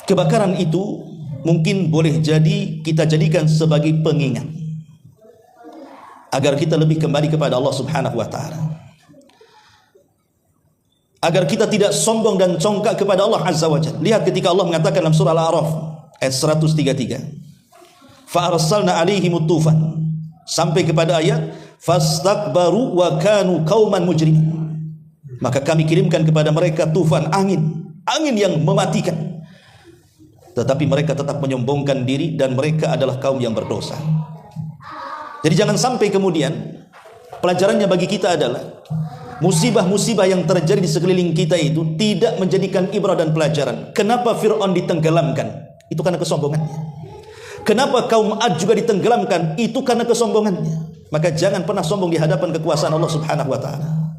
Kebakaran itu mungkin boleh jadi kita jadikan sebagai pengingat agar kita lebih kembali kepada Allah Subhanahu wa taala, agar kita tidak sombong dan congkak kepada Allah Azza wa Jalla. Lihat ketika Allah mengatakan dalam surah Al-A'raf ayat 133, fa arsalna alaihimut tufan, sampai kepada ayat fastakbaru wa kanu qauman mujrimin, maka kami kirimkan kepada mereka tufan, angin yang mematikan, tetapi mereka tetap menyombongkan diri dan mereka adalah kaum yang berdosa. Jadi jangan sampai kemudian pelajarannya bagi kita adalah musibah-musibah yang terjadi di sekeliling kita itu tidak menjadikan ibrah dan pelajaran. Kenapa Fir'aun ditenggelamkan? Itu karena kesombongannya. Kenapa kaum Ad juga ditenggelamkan? Itu karena kesombongannya. Maka jangan pernah sombong di hadapan kekuasaan Allah Subhanahu wa taala.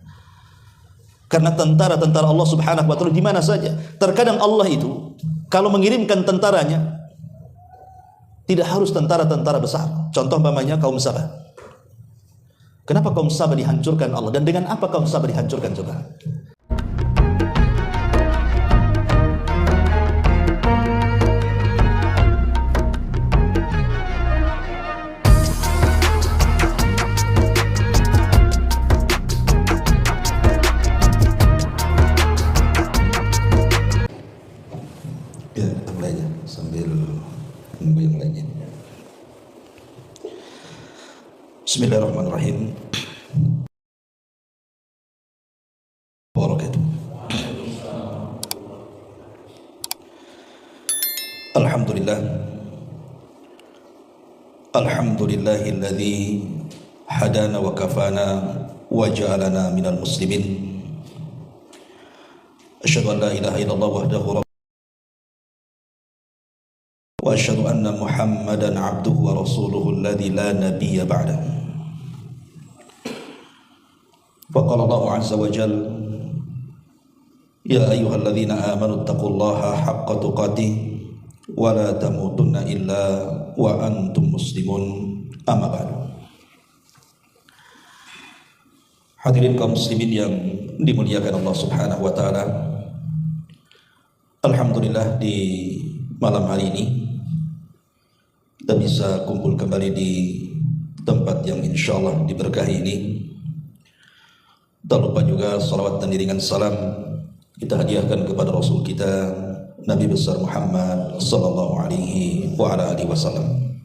Karena tentara-tentara Allah Subhanahu wa taala di mana saja. Terkadang Allah itu kalau mengirimkan tentaranya tidak harus tentara-tentara besar. Contoh umpamanya kaum Sabah. Kenapa kaum Sabah dihancurkan Allah? Dan dengan apa kaum Sabah dihancurkan coba? Ya, mulainya sambil nunggu yang lainnya. Bismillahirrahmanirrahim. Wabarakatuh. Alhamdulillah. Alhamdulillahilladzi hadana wa kafana wa ja'alana minal muslimin. Asyhadu an la ilaha illallah wahdahu wa asyhadu anna Muhammadan abduhu wa rasuluhu alladzi la nabiyya ba'dahu. Faqala Allah azza wa jalla, ya ayyuhalladzina amanu taqullaha haqqa tuqatih wa la tamutunna illa wa antum muslimun, amma ba'du. Hadirin kaum muslimin yang dimuliakan Allah Subhanahu wa taala, alhamdulillah di malam hari ini kita bisa kumpul kembali di tempat yang insyaallah diberkahi ini. Tak lupa juga salawat dan iringan salam kita hadiahkan kepada Rasul kita Nabi besar Muhammad sallallahu alaihi wa ala alihi wasallam.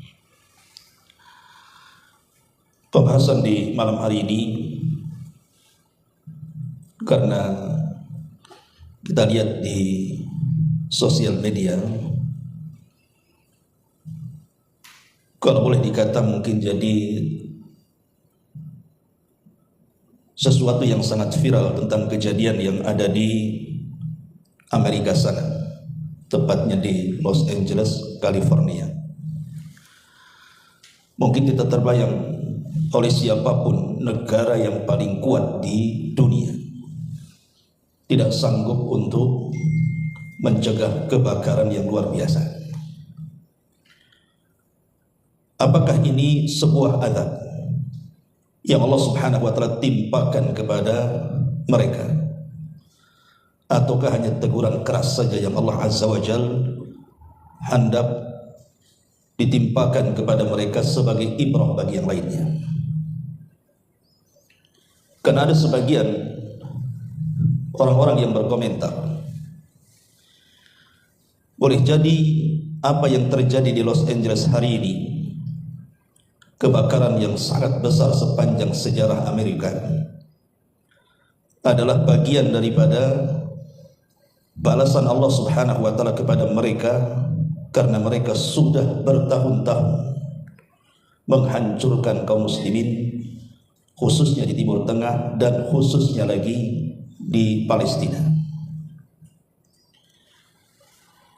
Pembahasan di malam hari ini, karena kita lihat di sosial media, kalau boleh dikata mungkin jadi sesuatu yang sangat viral tentang kejadian yang ada di Amerika sana, tepatnya di Los Angeles, California. Mungkin kita terbayang oleh siapapun negara yang paling kuat di dunia tidak sanggup untuk mencegah kebakaran yang luar biasa. Apakah ini sebuah azab yang Allah Subhanahu wa taala timpakan kepada mereka, ataukah hanya teguran keras saja yang Allah Azza wa Jalla hendak ditimpakan kepada mereka sebagai ibrah bagi yang lainnya? Karena ada sebagian orang-orang yang berkomentar, boleh jadi apa yang terjadi di Los Angeles hari ini, kebakaran yang sangat besar sepanjang sejarah Amerika, adalah bagian daripada balasan Allah Subhanahu wa taala kepada mereka, karena mereka sudah bertahun-tahun menghancurkan kaum muslimin, khususnya di Timur Tengah dan khususnya lagi di Palestina.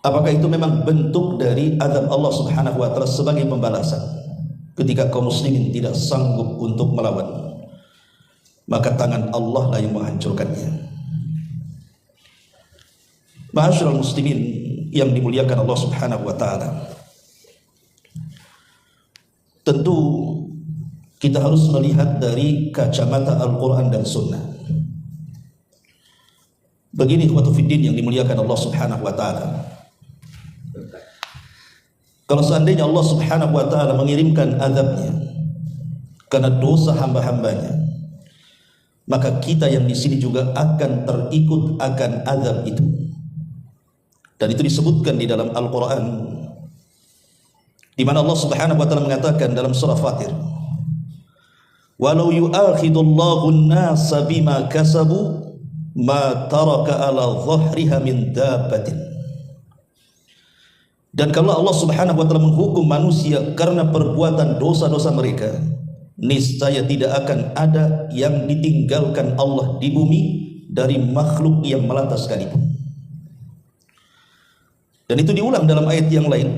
Apakah itu memang bentuk dari azab Allah Subhanahu wa taala sebagai pembalasan ketika kaum muslimin tidak sanggup untuk melawan, maka tangan Allah lah yang menghancurkannya? Ma'asyiral muslimin yang dimuliakan Allah Subhanahu wa taala, tentu kita harus melihat dari kacamata Al-Quran dan Sunnah. Begini ikhwatu fiddin yang dimuliakan Allah Subhanahu wa taala, Kalau seandainya Allah Subhanahu wa taala mengirimkan azabnya karena dosa hamba-hambanya, maka kita yang di sini juga akan terikut akan azab itu. Dan itu disebutkan di dalam Al-Qur'an, di mana Allah Subhanahu wa taala mengatakan dalam surah Fatir, "Walau yu'akhidullahu an-nasa bima kasabu ma taraka ala dhahriha min dabbatin." Dan kalau Allah Subhanahu wa taala menghukum manusia karena perbuatan dosa-dosa mereka, niscaya tidak akan ada yang ditinggalkan Allah di bumi dari makhluk yang melata sekalipun. Dan itu diulang dalam ayat yang lain,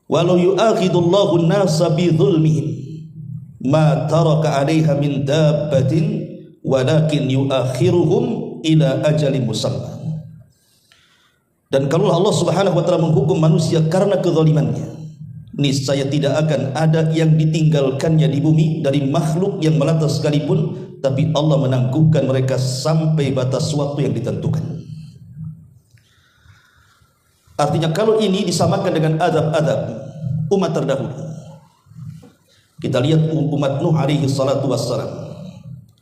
walau yu'akhidullahu an-nasa bi dzulmihim ma taraka 'alaiha min dabbatin walakin yu'akhiruhum ila ajalin musamma. Dan kalau Allah Subhanahu wa taala menghukum manusia karena kezalimannya, niscaya tidak akan ada yang ditinggalkannya di bumi dari makhluk yang melata sekalipun, tapi Allah menangguhkan mereka sampai batas waktu yang ditentukan. Artinya kalau ini disamakan dengan azab-azab umat terdahulu, kita lihat umat Nuh alaihi salatu wassalam,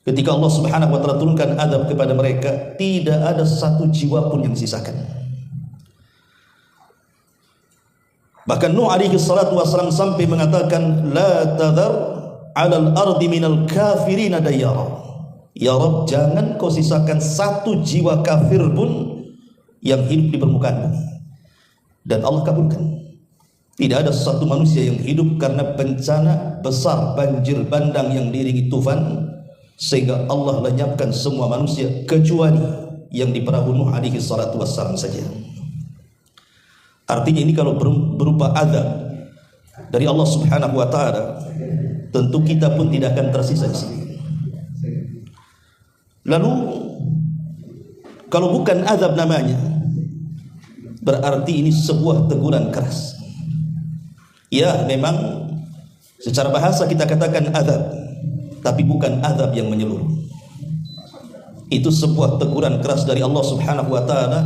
ketika Allah Subhanahu wa taala turunkan azab kepada mereka, tidak ada satu jiwa pun yang disisakan. Bahkan Nuh alaihi salatu wassalam sampai mengatakan, la tadhar 'alal ardi minal kafirina dayyara. Ya Rabb, jangan kau sisakan satu jiwa kafir pun yang hidup di permukaan bumi. Dan Allah kabulkan. Tidak ada satu manusia yang hidup karena bencana besar, banjir bandang yang diiringi tufan, sehingga Allah lenyapkan semua manusia kecuali yang di perahu Nuh alaihi salatu wassalam saja. Artinya ini kalau berupa azab dari Allah Subhanahu wa taala, tentu kita pun tidak akan tersisa di sini. Lalu kalau bukan azab namanya, berarti ini sebuah teguran keras. Ya, memang secara bahasa kita katakan azab, tapi bukan azab yang menyeluruh. Itu sebuah teguran keras dari Allah Subhanahu wa taala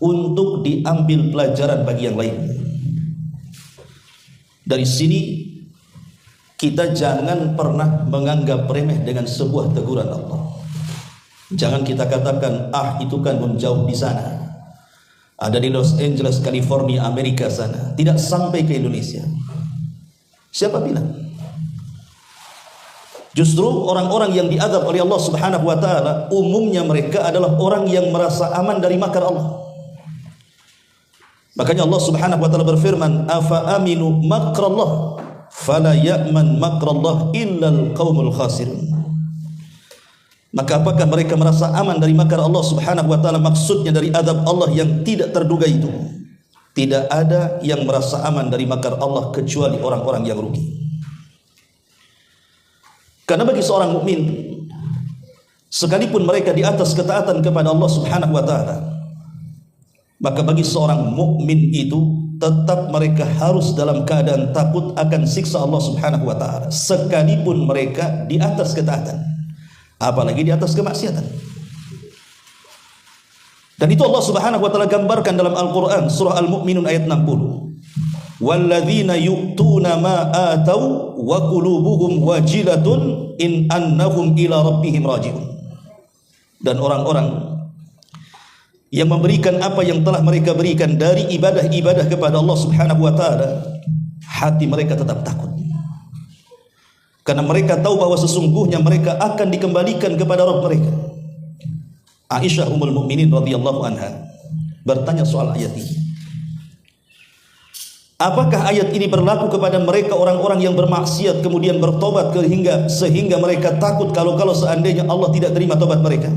untuk diambil pelajaran bagi yang lain. Dari sini kita jangan pernah menganggap remeh dengan sebuah teguran Allah. Jangan kita katakan, ah itu kan jauh di sana, ada di Los Angeles, California, Amerika sana, tidak sampai ke Indonesia. Siapa bilang? Justru orang-orang yang diazab oleh Allah Subhanahu wa taala, umumnya mereka adalah orang yang merasa aman dari makar Allah. Makanya Allah Subhanahu wa taala berfirman, afa aminu makrallah fala ya'man makrallah illa alqaumul khasirun. Maka apakah mereka merasa aman dari makar Allah Subhanahu wa taala? Maksudnya dari azab Allah yang tidak terduga itu. Tidak ada yang merasa aman dari makar Allah kecuali orang-orang yang rugi. Karena bagi seorang mukmin, sekalipun mereka di atas ketaatan kepada Allah Subhanahu wa taala, maka bagi seorang mukmin itu tetap mereka harus dalam keadaan takut akan siksa Allah Subhanahu wa taala, sekalipun mereka di atas ketaatan, apalagi di atas kemaksiatan. Dan itu Allah Subhanahu wa taala gambarkan dalam Al-Qur'an surah Al-Mu'minun ayat 60. Walladzina yu'tuna ma atau wa qulubuhum wajilatun in annahum ila rabbihim raji'un. Dan orang-orang yang memberikan apa yang telah mereka berikan dari ibadah-ibadah kepada Allah Subhanahu wa taala, hati mereka tetap takut. Karena mereka tahu bahwa sesungguhnya mereka akan dikembalikan kepada Rabb mereka. Aisyah Ummul Mukminin radhiyallahu anha bertanya soal ayat ini. Apakah ayat ini berlaku kepada mereka orang-orang yang bermaksiat kemudian bertobat sehingga mereka takut kalau seandainya Allah tidak terima tobat mereka?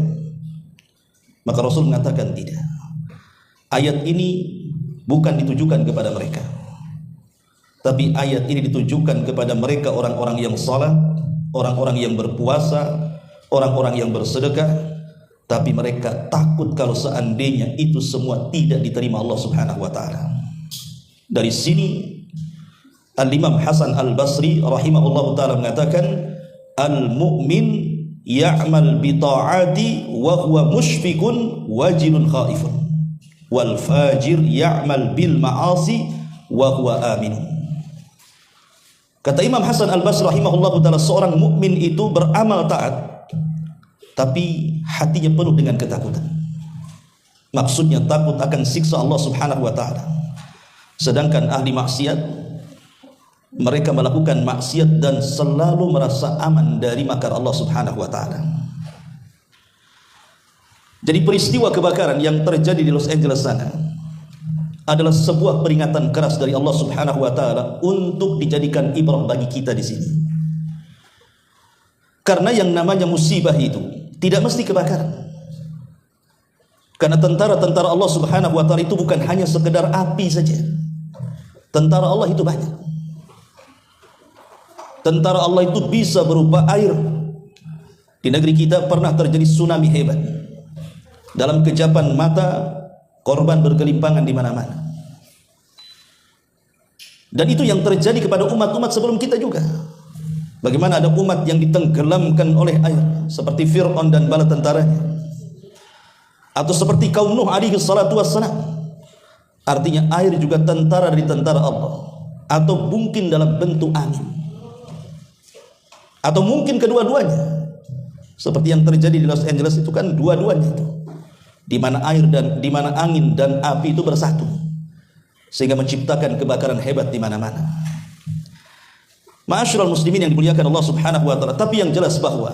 Maka Rasul mengatakan tidak. Ayat ini bukan ditujukan kepada mereka, tapi ayat ini ditujukan kepada mereka orang-orang yang salat, orang-orang yang berpuasa, orang-orang yang bersedekah, tapi mereka takut kalau seandainya itu semua tidak diterima Allah Subhanahu wa taala. Dari sini Al-Imam Hasan Al-Basri rahimahullahu taala mengatakan, al-mu'min ya'mal bi ta'ati wa huwa mushfiqun wajilun khaifun. wal fajir ya'mal bil ma'asi wa huwa amin. Kata Imam Hasan Al-Basri rahimahullahu taala, seorang mukmin itu beramal taat tapi hatinya penuh dengan ketakutan. Maksudnya takut akan siksa Allah Subhanahu wa taala. Sedangkan ahli maksiat, mereka melakukan maksiat dan selalu merasa aman dari makar Allah Subhanahu wa taala. Jadi peristiwa kebakaran yang terjadi di Los Angeles sana adalah sebuah peringatan keras dari Allah Subhanahu wa taala untuk dijadikan ibrah bagi kita di sini. Karena yang namanya musibah itu tidak mesti kebakaran. Karena tentara-tentara Allah Subhanahu wa taala itu bukan hanya sekedar api saja. Tentara Allah itu banyak. Tentara Allah itu bisa berupa air. Di negeri kita pernah terjadi tsunami hebat. Dalam kejapan mata, korban bergelimpangan di mana-mana. Dan itu yang terjadi kepada umat-umat sebelum kita juga. Bagaimana ada umat yang ditenggelamkan oleh air, seperti Fir'aun dan bala tentaranya, atau seperti kaum Nuh alaihi salatu wassalam. Artinya air juga tentara dari tentara Allah, atau mungkin dalam bentuk angin, atau mungkin kedua-duanya. Seperti yang terjadi di Los Angeles itu kan dua-duanya itu, di mana air dan di mana angin dan api itu bersatu sehingga menciptakan kebakaran hebat di mana-mana. Ma'asyiral muslimin yang dimuliakan Allah Subhanahu wa taala, tapi yang jelas bahwa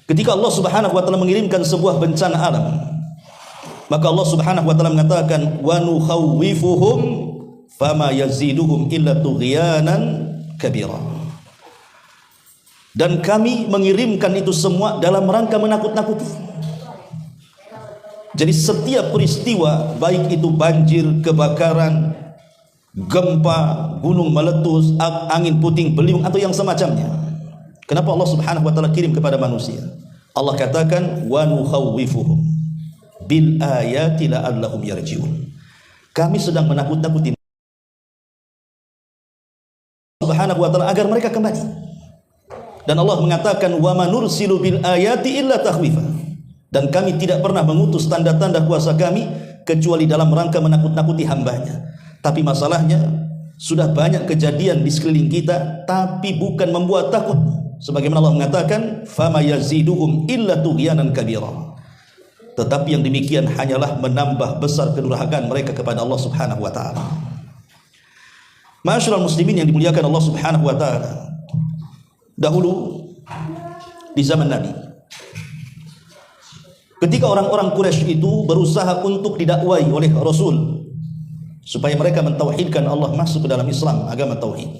ketika Allah Subhanahu wa taala mengirimkan sebuah bencana alam, maka Allah Subhanahu wa taala mengatakan wa nukhawwifuhum fama yaziduhum illa tughyanan kabira. Dan kami mengirimkan itu semua dalam rangka menakut-nakuti. Jadi setiap peristiwa, baik itu banjir, kebakaran, gempa, gunung meletus, angin puting beliung atau yang semacamnya, kenapa Allah Subhanahu wa taala kirim kepada manusia? Allah katakan wa nukhawwifuhum bil ayati la'allahum yarji'un. Kami sedang menakut-nakuti Subhanahu wa taala agar mereka kembali. Dan Allah mengatakan wa manursilu bil ayati illa takhwifa. Dan kami tidak pernah mengutus tanda-tanda kuasa kami kecuali dalam rangka menakut-nakuti hambanya. Tapi masalahnya sudah banyak kejadian di sekeliling kita, tapi bukan membuat takut. Sebagaimana Allah mengatakan, "Fama yaziduhum illa tughyanan kabira." Tetapi yang demikian hanyalah menambah besar kedurhakaan mereka kepada Allah Subhanahu wa taala. Ma'asyiral muslimin yang dimuliakan Allah Subhanahu wa taala. Dahulu di zaman Nabi, ketika orang-orang Quraisy itu berusaha untuk didakwai oleh Rasul supaya mereka mentauhidkan Allah, masuk ke dalam Islam, agama tauhid,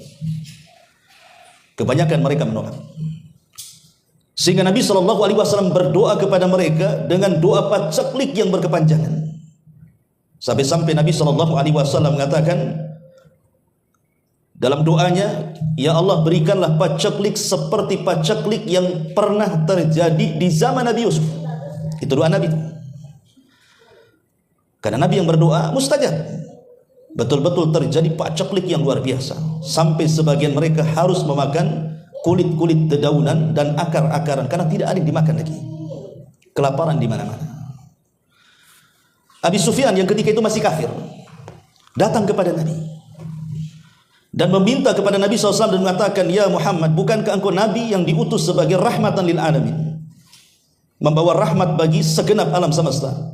kebanyakan mereka menolak. Sehingga Nabi SAW berdoa kepada mereka dengan doa paceklik yang berkepanjangan. Sampai-sampai Nabi SAW mengatakan dalam doanya, ya Allah, berikanlah paceklik seperti paceklik yang pernah terjadi di zaman Nabi Yusuf. Itu doa Nabi. Karena Nabi yang berdoa mustajab. Betul-betul terjadi paceklik yang luar biasa, sampai sebagian mereka harus memakan kulit-kulit dedaunan dan akar-akaran karena tidak ada yang dimakan lagi. Kelaparan di mana-mana. Abi Sufyan yang ketika itu masih kafir datang kepada Nabi dan meminta kepada Nabi SAW dan mengatakan, ya Muhammad, bukankah engkau Nabi yang diutus sebagai rahmatan lil alamin, membawa rahmat bagi segenap alam semesta?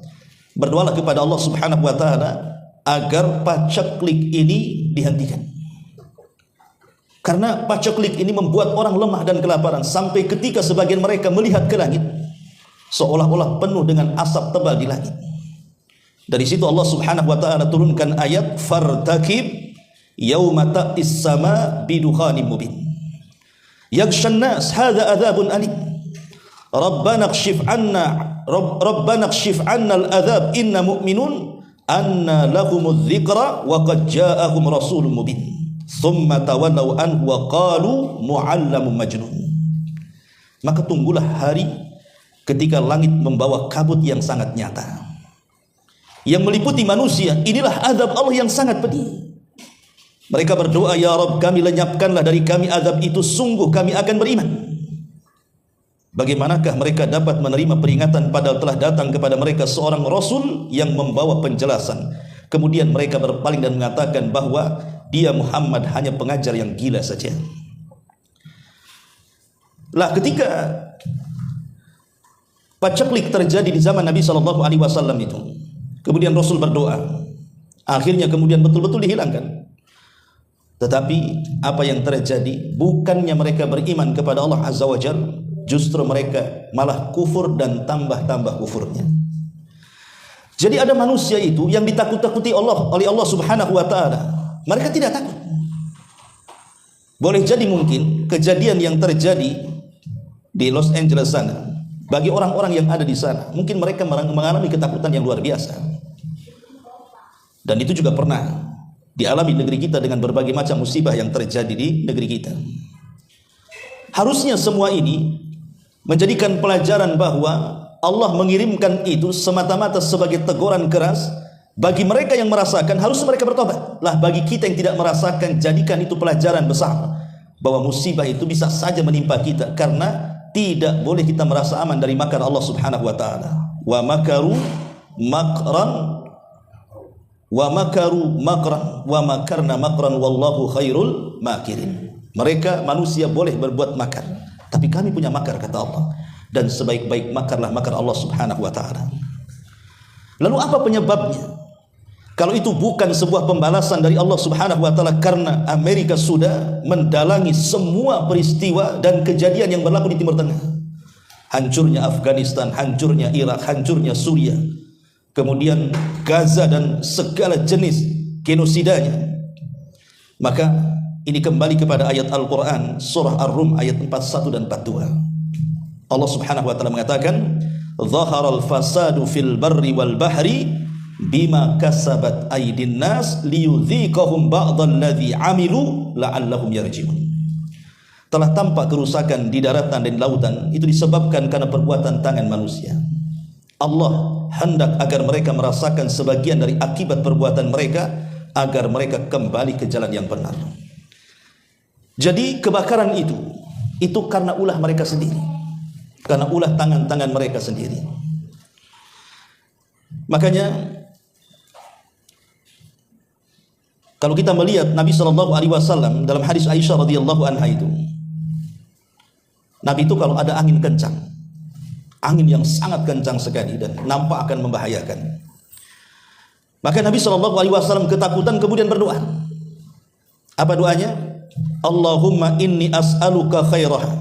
Berdoalah kepada Allah Subhanahu wa taala agar paceklik ini dihentikan. Karena paceklik ini membuat orang lemah dan kelaparan, sampai ketika sebagian mereka melihat ke langit seolah-olah penuh dengan asap tebal di langit. Dari situ Allah Subhanahu wa taala turunkan ayat fartakib yauma ta'tis sama bidukhanin mubin yaghshan nas hadza adzabun alim rabbana kshif anna al-adzab inna mu'minun anna lahumudz dzikra wa qad ja'ahum rasulun mubin thumma tawallaw anhu wa qalu mu'allamun majnun. Maka tunggulah hari ketika langit membawa kabut yang sangat nyata yang meliputi manusia. Inilah azab Allah yang sangat pedih. Mereka berdoa, ya Rabb, kami lenyapkanlah dari kami azab itu, sungguh kami akan beriman. Bagaimanakah mereka dapat menerima peringatan padahal telah datang kepada mereka seorang rasul yang membawa penjelasan? Kemudian mereka berpaling dan mengatakan bahwa dia Muhammad hanya pengajar yang gila saja. Lah ketika paceklik terjadi di zaman Nabi SAW itu, kemudian Rasul berdoa, akhirnya kemudian betul-betul dihilangkan. Tetapi apa yang terjadi? Bukannya mereka beriman kepada Allah Azza wa Jalla, justru mereka malah kufur dan tambah-tambah kufurnya. Jadi ada manusia itu yang ditakut-takuti oleh Allah Subhanahu wa taala. Mereka tidak takut. Boleh jadi mungkin kejadian yang terjadi di Los Angeles sana, bagi orang-orang yang ada di sana, mungkin mereka mengalami ketakutan yang luar biasa. Dan itu juga pernah dialami negeri kita dengan berbagai macam musibah yang terjadi di negeri kita. Harusnya semua ini menjadikan pelajaran bahwa Allah mengirimkan itu semata-mata sebagai teguran keras bagi mereka yang merasakan, harus mereka bertobat. Lah bagi kita yang tidak merasakan, jadikan itu pelajaran besar bahwa musibah itu bisa saja menimpa kita, karena tidak boleh kita merasa aman dari makar Allah Subhanahu wa taala. Wa makaru makran wa makaru makran wa makarna makran wallahu khairul makirin. Mereka manusia boleh berbuat makar, tapi kami punya makar, kata Allah, dan sebaik-baik makarlah makar Allah Subhanahu wa taala. Lalu apa penyebabnya? Kalau itu bukan sebuah pembalasan dari Allah Subhanahu wa taala karena Amerika sudah mendalangi semua peristiwa dan kejadian yang berlaku di Timur Tengah. Hancurnya Afghanistan, hancurnya Irak, hancurnya Suriah, kemudian Gaza dan segala jenis genosidanya. Maka ini kembali kepada ayat Al-Quran surah Ar-Rum ayat 41 dan 42. Allah Subhanahu wa taala mengatakan, "Dhaharal fasadu fil barri wal bahri bima kasabat aydin nas liyudhiqahum ba'dalladzi amilu la'allahum yarji'un." Telah tampak kerusakan di daratan dan di lautan, itu disebabkan karena perbuatan tangan manusia. Allah hendak agar mereka merasakan sebagian dari akibat perbuatan mereka, agar mereka kembali ke jalan yang benar. Jadi kebakaran itu karena ulah mereka sendiri, karena ulah tangan-tangan mereka sendiri. Makanya kalau kita melihat Nabi SAW dalam hadis Aisyah radhiyallahu anha itu, Nabi itu kalau ada angin kencang, angin yang sangat kencang sekali dan nampak akan membahayakan, maka Nabi SAW ketakutan kemudian berdoa. Apa doanya? Allahumma inni as'aluka khairaha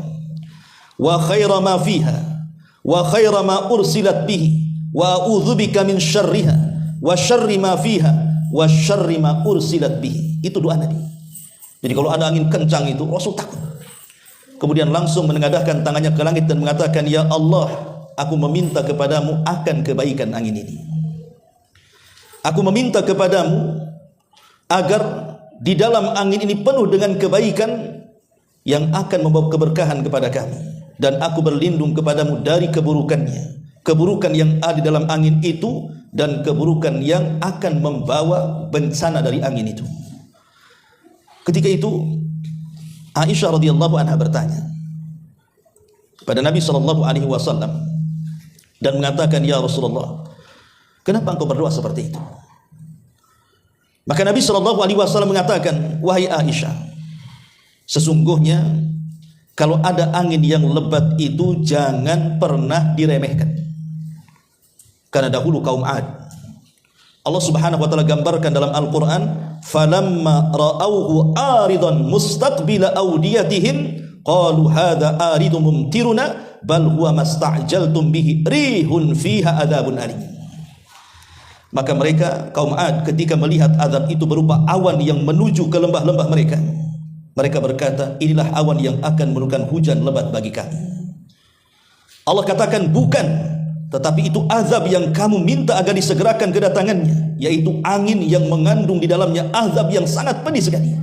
wa khaira ma fiha wa khaira ma ursilat bihi wa a'udzubika min syarriha wa syarri ma fiha wa syarri ma ursilat bihi. Itu doa Nabi. Jadi kalau ada angin kencang itu Rasul takut. Kemudian langsung menengadahkan tangannya ke langit dan mengatakan, "Ya Allah, aku meminta kepadamu akan kebaikan angin ini. Aku meminta kepadamu agar di dalam angin ini penuh dengan kebaikan yang akan membawa keberkahan kepada kami, dan aku berlindung kepadamu dari keburukannya, keburukan yang ada di dalam angin itu dan keburukan yang akan membawa bencana dari angin itu." Ketika itu Aisyah radhiyallahu anha bertanya pada Nabi SAW dan mengatakan, "Ya Rasulullah, kenapa engkau berdoa seperti itu?" Maka Nabi SAW mengatakan, "Wahai Aisyah, sesungguhnya kalau ada angin yang lebat itu jangan pernah diremehkan. Karena dahulu kaum 'Ad, Allah Subhanahu wa taala gambarkan dalam Al-Qur'an, falamma ra'awhu aridan mustaqbila awdiyatihim qalu hadza aridun mumtiruna bal huwa masta'jaltum bihi rihun fiha adzabun alim." Maka mereka kaum 'Ad ketika melihat azab itu berupa awan yang menuju ke lembah-lembah mereka, mereka berkata, "Inilah awan yang akan menurunkan hujan lebat bagi kami." Allah katakan, "Bukan, tetapi itu azab yang kamu minta agar disegerakan kedatangannya, yaitu angin yang mengandung di dalamnya azab yang sangat pedih sekali."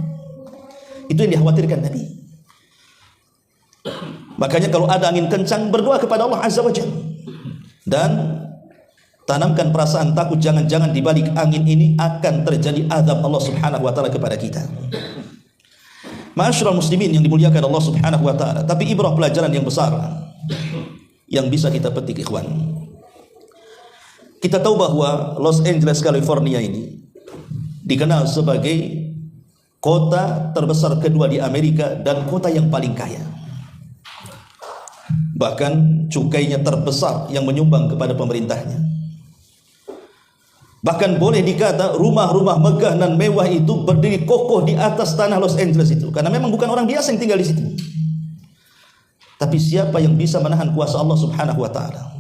Itu yang dikhawatirkan Nabi. Makanya kalau ada angin kencang, berdoa kepada Allah Azza wa Jalla dan tanamkan perasaan takut, jangan-jangan di balik angin ini akan terjadi azab Allah Subhanahu wa taala kepada kita. Ma'asyiral muslimin yang dimuliakan Allah Subhanahu wa taala, tapi ibrah pelajaran yang besar yang bisa kita petik, ikhwan. Kita tahu bahwa Los Angeles, California ini dikenal sebagai kota terbesar kedua di Amerika dan kota yang paling kaya. Bahkan cukainya terbesar yang menyumbang kepada pemerintahnya. Bahkan boleh dikata rumah-rumah megah dan mewah itu berdiri kokoh di atas tanah Los Angeles itu, karena memang bukan orang biasa yang tinggal di situ. Tapi siapa yang bisa menahan kuasa Allah Subhanahu wa taala?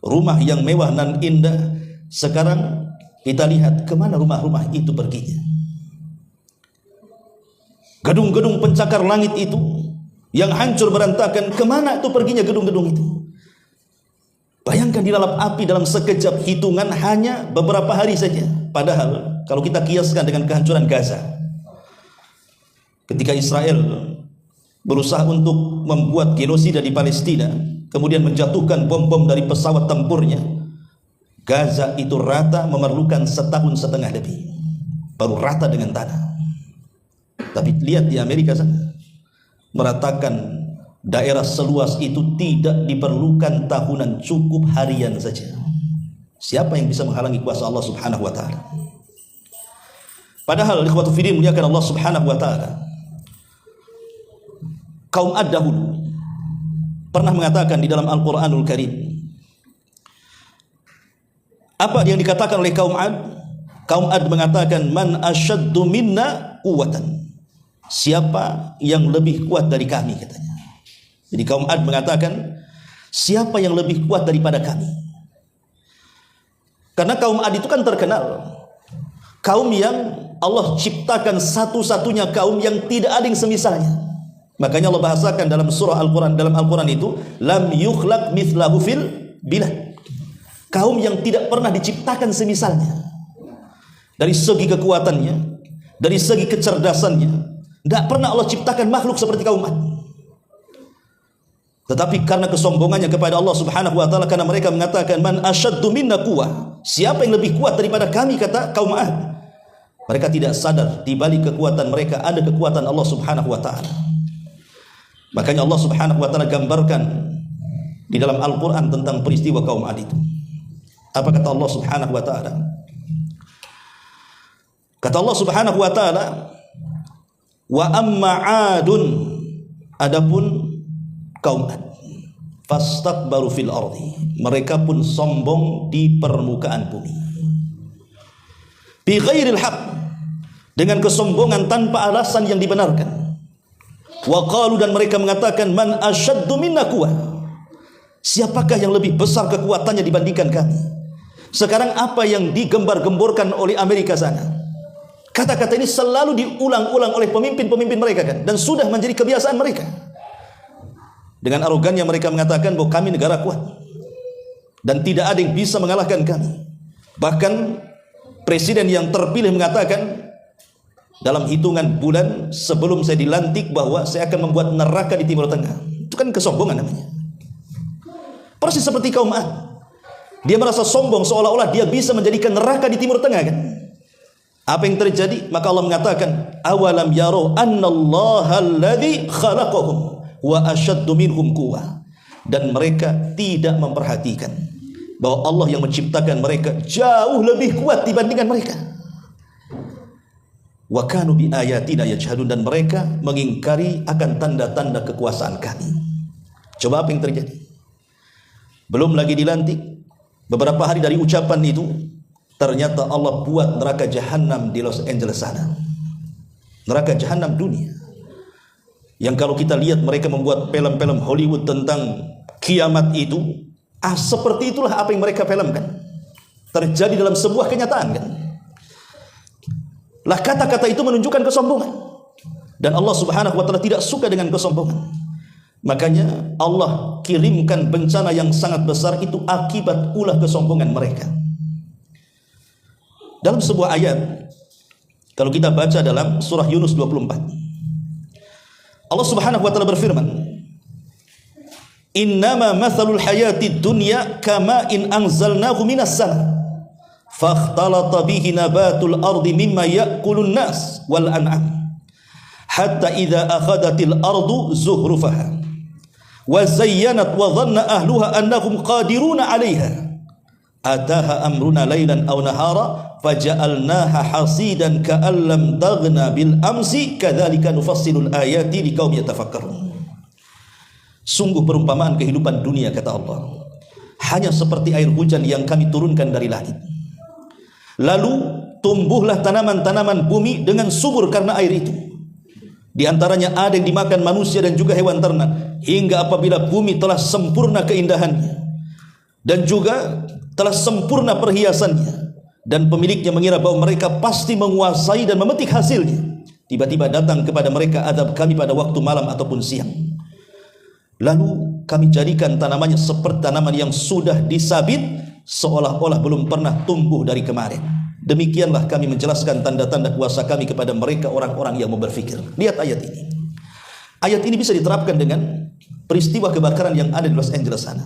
Rumah yang mewah dan indah, sekarang kita lihat kemana rumah-rumah itu perginya. Gedung-gedung pencakar langit itu yang hancur berantakan, kemana itu perginya gedung-gedung itu? Bayangkan dilalap api dalam sekejap, hitungan hanya beberapa hari saja. Padahal kalau kita kiaskan dengan kehancuran Gaza, ketika Israel berusaha untuk membuat genosida di Palestina, kemudian menjatuhkan bom-bom dari pesawat tempurnya, Gaza itu rata memerlukan 1,5 tahun lebih baru rata dengan tanah. Tapi lihat di Amerika sana, meratakan daerah seluas itu tidak diperlukan tahunan, cukup harian saja. Siapa yang bisa menghalangi kuasa Allah Subhanahu wa taala? Padahal ikhwatu fiddin muliakan Allah Subhanahu wa taala, kaum Ad dahulu pernah mengatakan di dalam Al-Quranul Karim. Apa yang dikatakan oleh kaum Ad? Kaum Ad mengatakan, man asyaddu minna quwwatan. Siapa yang lebih kuat dari kami, katanya. Jadi kaum Ad mengatakan, siapa yang lebih kuat daripada kami? Karena kaum Ad itu kan terkenal kaum yang Allah ciptakan satu-satunya kaum yang tidak ada yang semisalnya. Makanya Allah bahasakan dalam surah Al-Quran, dalam Al-Quran itu, lam yukhlaq mithlahu fil bilad. Kaum yang tidak pernah diciptakan semisalnya. Dari segi kekuatannya, dari segi kecerdasannya, tidak pernah Allah ciptakan makhluk seperti kaum Ad. Tetapi karena kesombongannya kepada Allah Subhanahu wa taala, karena mereka mengatakan man asyaddu minna quwwah, siapa yang lebih kuat daripada kami, kata kaum Ad. Mereka tidak sadar di balik kekuatan mereka ada kekuatan Allah Subhanahu wa taala. Makanya Allah Subhanahu wa taala gambarkan di dalam Al-Qur'an tentang peristiwa kaum Ad itu. Apa kata Allah Subhanahu wa taala? Kata Allah Subhanahu wa taala, wa amma 'adun, adapun kaum Ad, fastakbaru fil ardi, mereka pun sombong di permukaan bumi. Bi ghairil haq, dengan kesombongan tanpa alasan yang dibenarkan. Wa qalu, dan mereka mengatakan, man asyaddu minna quwwah, siapakah yang lebih besar kekuatannya dibandingkan kami? Sekarang apa yang digembar-gemborkan oleh Amerika sana, kata-kata ini selalu diulang-ulang oleh pemimpin-pemimpin mereka kan, dan sudah menjadi kebiasaan mereka. Dengan arogannya mereka mengatakan bahwa kami negara kuat dan tidak ada yang bisa mengalahkan kami. Bahkan presiden yang terpilih mengatakan, dalam hitungan bulan sebelum saya dilantik, bahwa saya akan membuat neraka di Timur Tengah. Itu kan kesombongan namanya. Persis seperti kaum Ad. Dia merasa sombong seolah-olah dia bisa menjadikan neraka di Timur Tengah kan. Apa yang terjadi? Maka Allah mengatakan, awalam yaro annallaha alladzi khalaqahum wa asyaddu minhum quwwah. Dan mereka tidak memperhatikan bahwa Allah yang menciptakan mereka jauh lebih kuat dibandingkan mereka. Wa kanu bi ayatina yajhadun, dan mereka mengingkari akan tanda-tanda kekuasaan kami. Coba apa yang terjadi? Belum lagi dilantik, beberapa hari dari ucapan itu, ternyata Allah buat neraka jahanam di Los Angeles sana. Neraka jahanam dunia. Yang kalau kita lihat mereka membuat film-film Hollywood tentang kiamat itu, seperti itulah apa yang mereka filmkan. Terjadi dalam sebuah kenyataan kan. Lah kata-kata itu menunjukkan kesombongan. Dan Allah Subhanahu wa taala tidak suka dengan kesombongan. Makanya Allah kirimkan bencana yang sangat besar itu akibat ulah kesombongan mereka. Dalam sebuah ayat, kalau kita baca dalam surah Yunus 24, Allah Subhanahu wa taala berfirman, innama mathalul hayatid dunya kama in anzalnahu minas sama fakhtalata bihi nabatul ardi mimma ya'kulun nas wal an'am hatta idza akhadatil ardu zuhrufaha wa zayyanat wa dhanna ahluha annahum qadiruna 'alaiha ataha amruna lailan aw nahara faja'alnaha hasidan ka'an lam taghna bil amsi kadzalika nufassilul ayati liqaumin yatafakkarun. Sungguh perumpamaan kehidupan dunia, kata Allah, hanya seperti air hujan yang kami turunkan dari langit. Lalu tumbuhlah tanaman-tanaman bumi dengan subur karena air itu. Di antaranya ada yang dimakan manusia dan juga hewan ternak, hingga apabila bumi telah sempurna keindahannya dan juga telah sempurna perhiasannya, dan pemiliknya mengira bahwa mereka pasti menguasai dan memetik hasilnya, tiba-tiba datang kepada mereka azab kami pada waktu malam ataupun siang. Lalu kami jadikan tanamannya seperti tanaman yang sudah disabit, seolah-olah belum pernah tumbuh dari kemarin. Demikianlah kami menjelaskan tanda-tanda kuasa kami kepada mereka orang-orang yang mau berfikir. Lihat ayat ini. Ayat ini bisa diterapkan dengan peristiwa kebakaran yang ada di Los Angeles sana.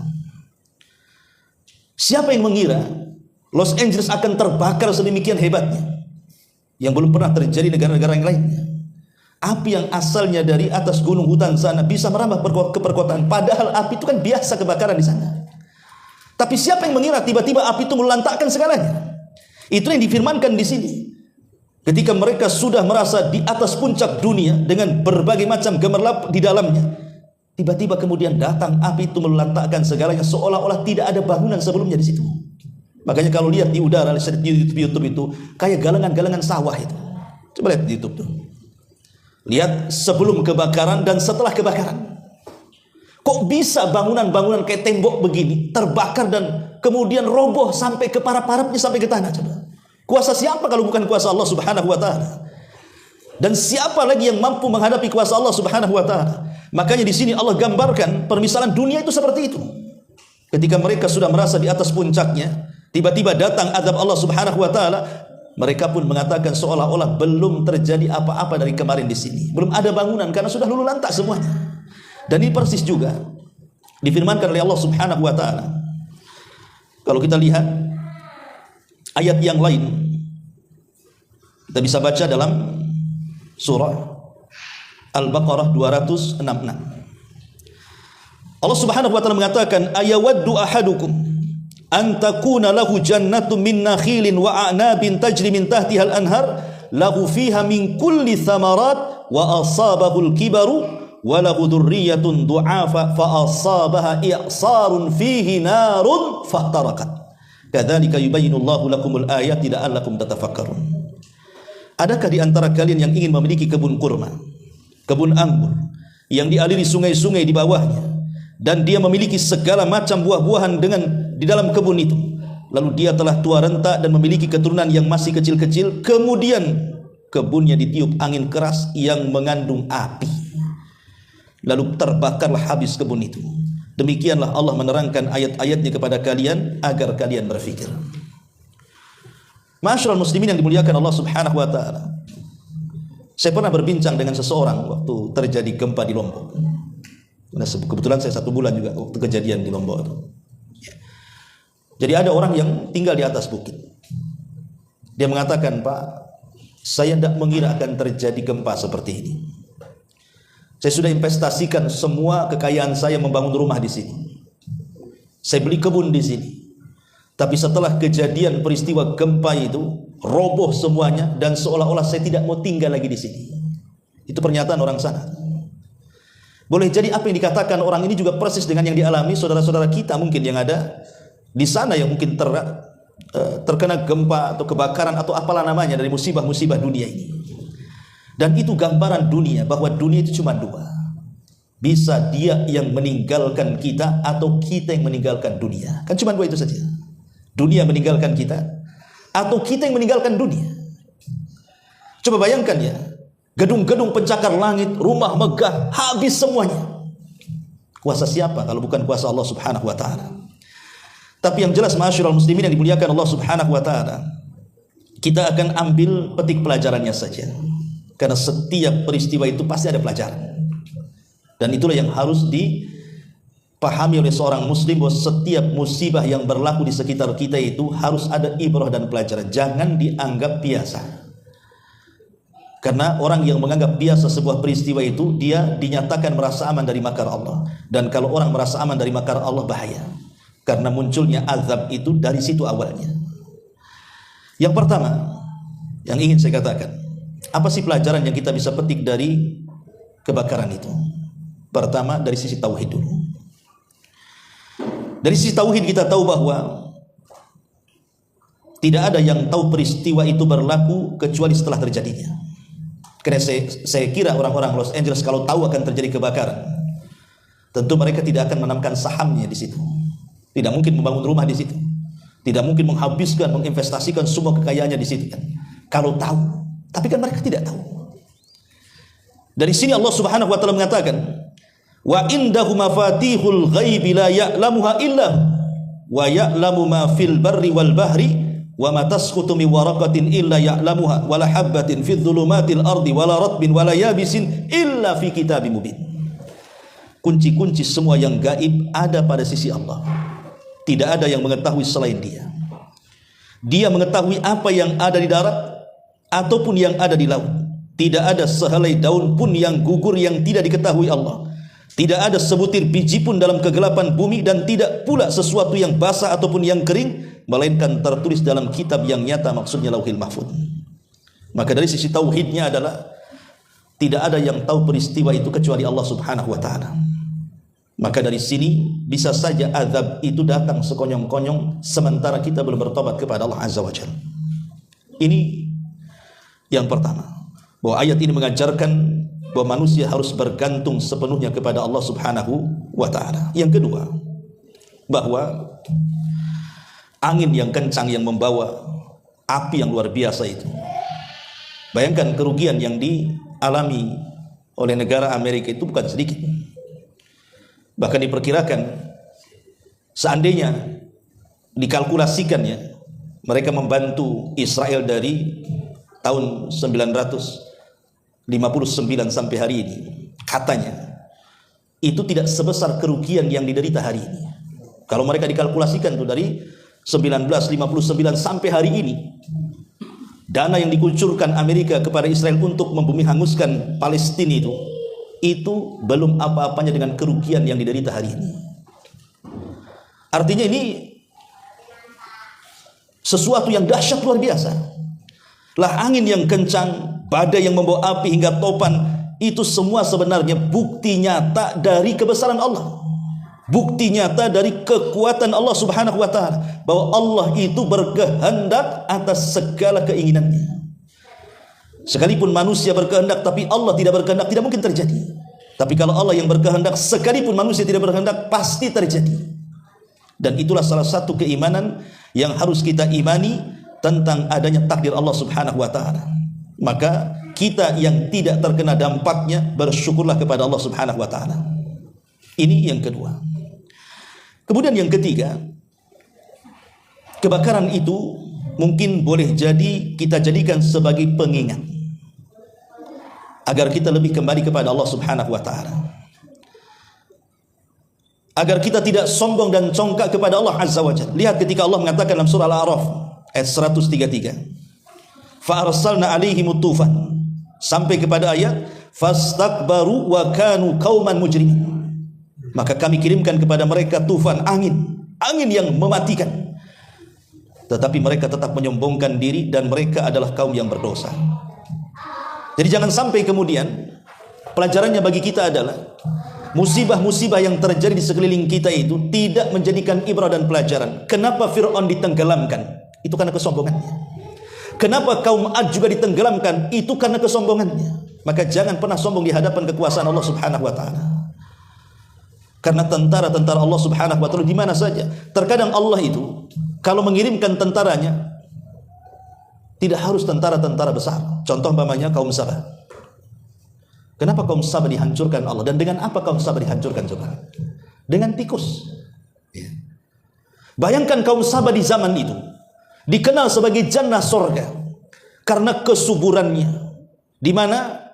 Siapa yang mengira Los Angeles akan terbakar sedemikian hebatnya, yang belum pernah terjadi negara-negara yang lainnya? Api yang asalnya dari atas gunung hutan sana bisa merambah ke perkotaan, padahal api itu kan biasa kebakaran di sana. Tapi siapa yang mengira tiba-tiba api itu melantakkan segalanya? Itu yang difirmankan di sini. Ketika mereka sudah merasa di atas puncak dunia dengan berbagai macam gemerlap di dalamnya, tiba-tiba kemudian datang api itu melantakkan segalanya, seolah-olah tidak ada bangunan sebelumnya di situ. Makanya kalau lihat di udara di YouTube itu kayak galangan-galangan sawah itu. Coba lihat di YouTube tuh. Lihat sebelum kebakaran dan setelah kebakaran. Kok bisa bangunan-bangunan kayak tembok begini terbakar dan kemudian roboh sampai ke parap-parapnya, sampai ke tanah? Coba. Kuasa siapa kalau bukan kuasa Allah Subhanahu wa taala? Dan siapa lagi yang mampu menghadapi kuasa Allah Subhanahu wa taala? Makanya di sini Allah gambarkan permisalan dunia itu seperti itu. Ketika mereka sudah merasa di atas puncaknya, tiba-tiba datang azab Allah Subhanahu wa taala. Mereka pun mengatakan seolah-olah belum terjadi apa-apa dari kemarin di sini. Belum ada bangunan karena sudah luluh lantak semuanya. Dan ini persis juga difirmankan oleh Allah Subhanahu wa taala. Kalau kita lihat ayat yang lain, kita bisa baca dalam surah Al-Baqarah 266. Allah Subhanahu wa taala mengatakan, ayawaddu ahadukum an takuna lahu jannatun min nakhilin wa a'nabin tajri min tahtiha al-anhar lahu fiha min kulli thamarat wa asabahul kibaru wa lahu dhurriyyatun du'afa fa asabaha i'sarun fihi narun fahtarakat kadzalika yubayyinullahu lakumul ayati la'allakum tatafakkarun. Adakah di antara kalian yang ingin memiliki kebun kurma, kebun anggur yang dialiri sungai-sungai di bawahnya, dan dia memiliki segala macam buah-buahan di dalam kebun itu, lalu dia telah tua renta dan memiliki keturunan yang masih kecil-kecil, kemudian kebunnya ditiup angin keras yang mengandung api, lalu terbakarlah habis kebun itu. Demikianlah Allah menerangkan ayat-ayatnya kepada kalian agar kalian berfikir. Ma'asyiral muslimin yang dimuliakan Allah Subhanahu wa taala, saya pernah berbincang dengan seseorang waktu terjadi gempa di Lombok. Nah, kebetulan saya 1 bulan juga waktu kejadian di Lombok itu. Jadi ada orang yang tinggal di atas bukit. Dia mengatakan, Pak, saya tidak mengira akan terjadi gempa seperti ini. Saya sudah investasikan semua kekayaan saya membangun rumah di sini. Saya beli kebun di sini. Tapi setelah kejadian peristiwa gempa itu, roboh semuanya dan seolah-olah saya tidak mau tinggal lagi di sini. Itu pernyataan orang sana. Boleh jadi apa yang dikatakan orang ini juga persis dengan yang dialami saudara-saudara kita mungkin yang ada di sana, yang mungkin terkena gempa atau kebakaran atau apalah namanya dari musibah-musibah dunia ini. Dan itu gambaran dunia, bahwa dunia itu cuma 2. Bisa dia yang meninggalkan kita atau kita yang meninggalkan dunia. Kan cuma 2 itu saja. Dunia meninggalkan kita atau kita yang meninggalkan dunia. Coba bayangkan ya, gedung-gedung pencakar langit, rumah megah, habis semuanya. Kuasa siapa kalau bukan kuasa Allah Subhanahu wa taala? Tapi yang jelas ma'asyiral muslimin yang dimuliakan Allah Subhanahu wa taala, kita akan ambil petik pelajarannya saja. Karena setiap peristiwa itu pasti ada pelajaran. Dan itulah yang harus dipahami oleh seorang muslim, bahwa setiap musibah yang berlaku di sekitar kita itu harus ada ibrah dan pelajaran. Jangan dianggap biasa. Karena orang yang menganggap biasa sebuah peristiwa itu, dia dinyatakan merasa aman dari makar Allah. Dan kalau orang merasa aman dari makar Allah, bahaya. Karena munculnya azab itu dari situ awalnya. Yang pertama yang ingin saya katakan, apa sih pelajaran yang kita bisa petik dari kebakaran itu? Pertama, dari sisi tauhid dulu. Dari sisi tauhid kita tahu bahwa tidak ada yang tahu peristiwa itu berlaku kecuali setelah terjadinya. Karena saya kira orang-orang Los Angeles kalau tahu akan terjadi kebakaran, tentu mereka tidak akan menanamkan sahamnya di situ. Tidak mungkin membangun rumah di situ. Tidak mungkin menghabiskan, menginvestasikan semua kekayaannya di situ kan. Kalau tahu, tapi kan mereka tidak tahu. Dari sini Allah Subhanahu wa taala mengatakan, "Wa indahu mafatihul ghaibi la ya'lamuha illa wa ya'lamu ma fil barri wal bahri wa ma tasqutu min waraqatin illa ya'lamuha wa la habatin fi dhulumatil ardi wa la ratbin wa la yabisin illa fi kitabim mubin." Kunci-kunci semua yang gaib ada pada sisi Allah. Tidak ada yang mengetahui selain Dia. Dia mengetahui apa yang ada di darat ataupun yang ada di laut. Tidak ada sehelai daun pun yang gugur yang tidak diketahui Allah. Tidak ada sebutir biji pun dalam kegelapan bumi, dan tidak pula sesuatu yang basah ataupun yang kering, melainkan tertulis dalam kitab yang nyata, maksudnya Lauhil Mahfuz. Maka dari sisi tauhidnya adalah tidak ada yang tahu peristiwa itu kecuali Allah Subhanahu wa taala. Maka dari sini bisa saja azab itu datang sekonyong-konyong sementara kita belum bertobat kepada Allah Azza wa Jalla. Ini yang pertama, bahwa ayat ini mengajarkan bahwa manusia harus bergantung sepenuhnya kepada Allah Subhanahu wa taala. Yang kedua, bahwa angin yang kencang yang membawa api yang luar biasa itu. Bayangkan kerugian yang dialami oleh negara Amerika itu bukan sedikit. Bahkan diperkirakan seandainya dikalkulasikannya mereka membantu Israel dari tahun 959 sampai hari ini, katanya itu tidak sebesar kerugian yang diderita hari ini. Kalau mereka dikalkulasikan tuh dari 1959 sampai hari ini, dana yang dikucurkan Amerika kepada Israel untuk membumi hanguskan Palestina itu belum apa-apanya dengan kerugian yang diderita hari ini. Artinya ini sesuatu yang dahsyat luar biasa. Lah angin yang kencang, badai yang membawa api hingga topan, itu semua sebenarnya bukti nyata dari kebesaran Allah. Bukti nyata dari kekuatan Allah Subhanahu wa taala, bahwa Allah itu berkehendak atas segala keinginannya. Sekalipun manusia berkehendak tapi Allah tidak berkehendak, tidak mungkin terjadi. Tapi kalau Allah yang berkehendak, sekalipun manusia tidak berkehendak, pasti terjadi. Dan itulah salah satu keimanan yang harus kita imani tentang adanya takdir Allah Subhanahu wa taala. Maka kita yang tidak terkena dampaknya, bersyukurlah kepada Allah Subhanahu wa taala. Ini yang kedua. Kemudian yang ketiga, kebakaran itu mungkin boleh jadi kita jadikan sebagai pengingat agar kita lebih kembali kepada Allah Subhanahu wa taala. Agar kita tidak sombong dan congkak kepada Allah Azza wa Jalla. Lihat ketika Allah mengatakan dalam surah Al-A'raf ayat 133. Fa arsalna 'alaihimut tufan, sampai kepada ayat fastakbaru wa kanu qauman mujrimin. Maka kami kirimkan kepada mereka tufan, angin yang mematikan. Tetapi mereka tetap menyombongkan diri dan mereka adalah kaum yang berdosa. Jadi jangan sampai kemudian pelajarannya bagi kita adalah musibah-musibah yang terjadi di sekeliling kita itu tidak menjadikan ibrah dan pelajaran. Kenapa Fir'aun ditenggelamkan? Itu karena kesombongannya. Kenapa kaum Ad juga ditenggelamkan? Itu karena kesombongannya. Maka jangan pernah sombong di hadapan kekuasaan Allah Subhanahu wa taala. Karena tentara-tentara Allah Subhanahu wa taala di mana saja. Terkadang Allah itu kalau mengirimkan tentaranya tidak harus tentara-tentara besar. Contoh umpamanya kaum Sabah. Kenapa kaum Sabah dihancurkan Allah? Dan dengan apa kaum Sabah dihancurkan coba? Dengan tikus. Bayangkan kaum Sabah di zaman itu dikenal sebagai jannah sorga karena kesuburannya, di mana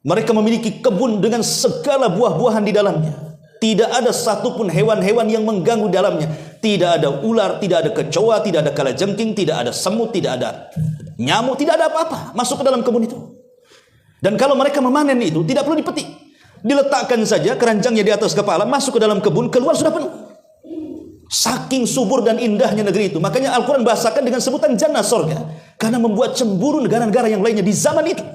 mereka memiliki kebun dengan segala buah-buahan di dalamnya. Tidak ada satupun hewan-hewan yang mengganggu dalamnya. Tidak ada ular, tidak ada kecoa, tidak ada kalajengking, tidak ada semut, tidak ada nyamuk, tidak ada apa-apa masuk ke dalam kebun itu. Dan kalau mereka memanen itu tidak perlu dipetik, diletakkan saja keranjangnya di atas kepala, masuk ke dalam kebun, keluar sudah penuh. Saking subur dan indahnya negeri itu. Makanya Al-Quran bahasakan dengan sebutan jannah, surga, karena membuat cemburu negara-negara yang lainnya di zaman itu.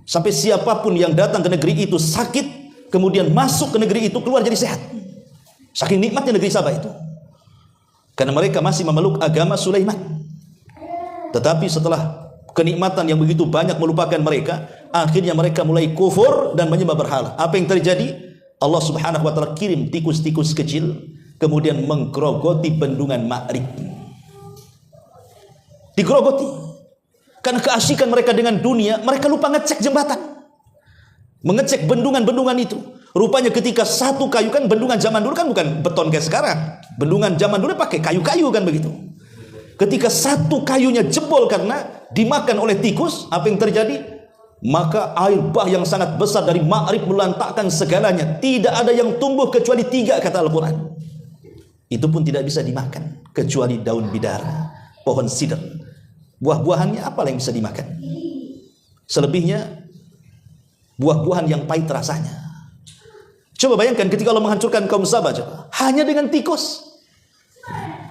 Sampai siapapun yang datang ke negeri itu sakit, kemudian masuk ke negeri itu, keluar jadi sehat. Saking nikmatnya negeri Sabah itu, karena mereka masih memeluk agama Sulaiman. Tetapi setelah kenikmatan yang begitu banyak melupakan mereka, akhirnya mereka mulai kufur dan menyembah berhala. Apa yang terjadi? Allah Subhanahu wa taala kirim tikus-tikus kecil, kemudian menggerogoti bendungan Ma'rib. Digerogoti. Karena keasikan mereka dengan dunia, mereka lupa ngecek jembatan, mengecek bendungan-bendungan itu. Rupanya ketika satu kayu, kan bendungan zaman dulu kan bukan beton kayak sekarang. Bendungan zaman dulu pakai kayu-kayu kan begitu. Ketika satu kayunya jebol karena dimakan oleh tikus, apa yang terjadi? Maka air bah yang sangat besar dari Ma'rib melantakkan segalanya. Tidak ada yang tumbuh kecuali 3, kata Al-Quran. Itu pun tidak bisa dimakan kecuali daun bidara, pohon sidr. Buah-buahannya apa yang bisa dimakan? Selebihnya buah-buahan yang pahit rasanya. Coba bayangkan ketika Allah menghancurkan kaum Sabah, coba, hanya dengan tikus.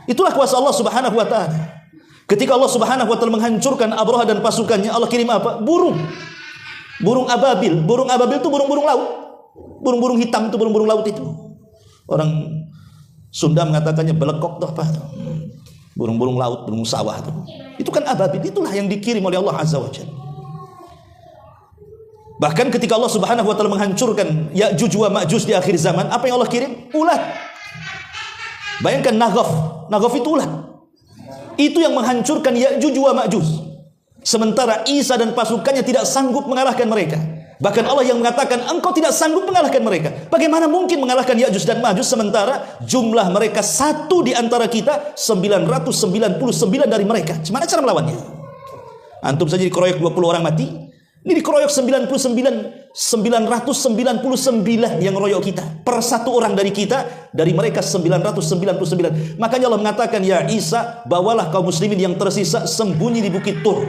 Itulah kuasa Allah Subhanahu wa taala. Ketika Allah Subhanahu wa taala menghancurkan Abraha dan pasukannya, Allah kirim apa? Burung. Burung ababil. Burung ababil itu burung-burung laut. Burung-burung hitam itu burung-burung laut itu. Orang Sunda mengatakannya belekok tuh apa? Burung-burung laut, burung sawah tuh. Itu kan ababil. Itulah yang dikirim oleh Allah Azza wa Jalla. Bahkan ketika Allah Subhanahu wa taala menghancurkan Ya'juj wa Ma'juj di akhir zaman, apa yang Allah kirim? Ulat. Bayangkan Naghaf. Naghaf itu ulat. Itu yang menghancurkan Ya'juj wa Ma'juj. Sementara Isa dan pasukannya tidak sanggup mengalahkan mereka. Bahkan Allah yang mengatakan, engkau tidak sanggup mengalahkan mereka. Bagaimana mungkin mengalahkan Ya'juj dan Ma'juj sementara jumlah mereka 1 di antara kita, 999 dari mereka. Gimana cara melawannya? Antum saja dikeroyok 20 orang mati. Ini dikeroyok 999 yang royok kita. Per 1 orang dari kita, dari mereka 999. Makanya Allah mengatakan, ya Isa, bawalah kaum muslimin yang tersisa sembunyi di bukit Tur.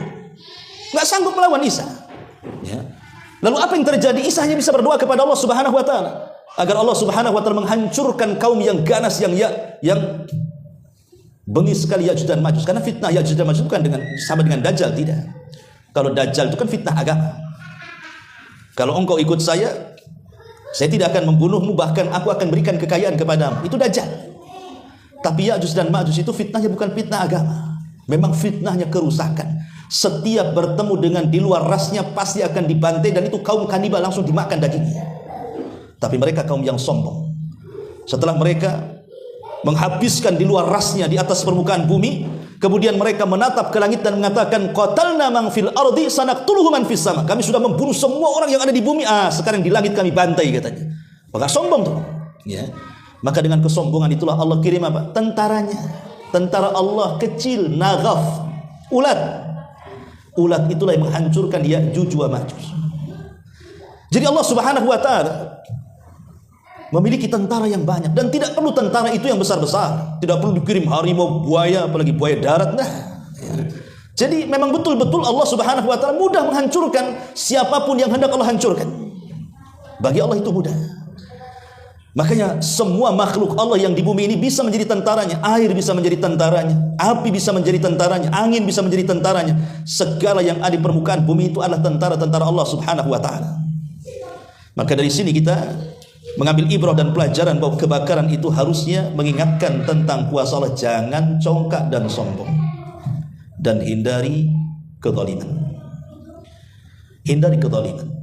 Nggak sanggup melawan Isa. Ya. Lalu apa yang terjadi? Isa hanya bisa berdoa kepada Allah Subhanahu wa taala agar Allah Subhanahu wa taala menghancurkan kaum yang ganas, yang bengis sekali Ya'juj dan Ma'juj. Karena fitnah Ya'juj dan Ma'juj bukan sama dengan Dajjal, tidak. Kalau Dajjal itu kan fitnah agama. Kalau engkau ikut saya tidak akan membunuhmu, bahkan aku akan berikan kekayaan kepadamu. Itu Dajjal. Tapi Ya'juj dan Ma'juj itu fitnahnya bukan fitnah agama. Memang fitnahnya kerusakan. Setiap bertemu dengan di luar rasnya pasti akan dibantai, dan itu kaum kanibal, langsung dimakan dagingnya. Tapi mereka kaum yang sombong. Setelah mereka menghabiskan di luar rasnya di atas permukaan bumi, kemudian mereka menatap ke langit dan mengatakan, qatalna man fil ardi sanaqtuluhu man fis sama. Kami sudah membunuh semua orang yang ada di bumi, sekarang di langit kami bantai, katanya. Maka sombong tuh, ya. Maka dengan kesombongan itulah Allah kirim apa? Tentaranya. Tentara Allah kecil, Naghaf, ulat. Ulat itulah yang menghancurkan Ya'juj wa Ma'juj. Jadi Allah Subhanahu wa taala memiliki tentara yang banyak, dan tidak perlu tentara itu yang besar-besar. Tidak perlu dikirim harimau, buaya, apalagi buaya darat. Jadi memang betul-betul Allah Subhanahu wa taala mudah menghancurkan siapapun yang hendak Allah hancurkan. Bagi Allah itu mudah. Makanya semua makhluk Allah yang di bumi ini bisa menjadi tentaranya. Air bisa menjadi tentaranya, api bisa menjadi tentaranya, angin bisa menjadi tentaranya. Segala yang ada di permukaan bumi itu adalah tentara-tentara Allah Subhanahu wa taala. Maka dari sini kita mengambil ibrah dan pelajaran bahwa kebakaran itu harusnya mengingatkan tentang kuasa Allah. Jangan congkak dan sombong, dan hindari kezaliman. Hindari kezaliman.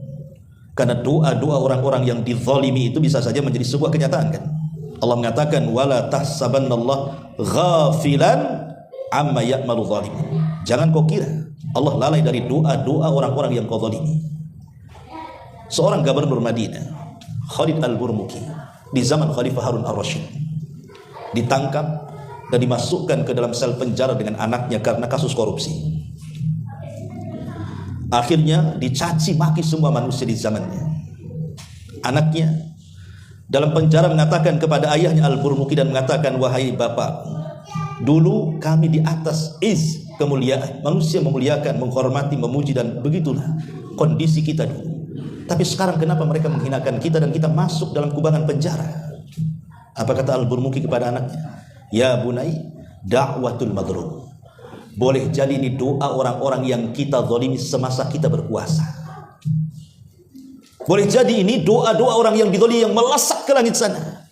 Karena doa-doa orang-orang yang dizalimi itu bisa saja menjadi sebuah kenyataan, kan? Allah mengatakan, wala tahsabannallaha ghafilan amma ya'malu zalimun. Jangan kau kira Allah lalai dari doa-doa orang-orang yang kau zalimi. Seorang gubernur Madinah, Khalid al-Burmuki, di zaman Khalifah Harun al-Rasyid, ditangkap dan dimasukkan ke dalam sel penjara dengan anaknya karena kasus korupsi. Akhirnya dicaci maki semua manusia di zamannya. Anaknya dalam penjara mengatakan kepada ayahnya Al-Burmuki dan mengatakan, wahai bapak, dulu kami di atas kemuliaan. Manusia memuliakan, menghormati, memuji, dan begitulah. kondisi kita dulu. Tapi sekarang kenapa mereka menghinakan kita dan kita masuk dalam kubangan penjara? Apa kata Al-Burmuki kepada anaknya? Ya bunai, da'watul madlum. Boleh jadi ini doa orang-orang yang kita zalimi semasa kita berkuasa. Boleh jadi ini doa-doa orang yang dizalimi yang melesat ke langit sana.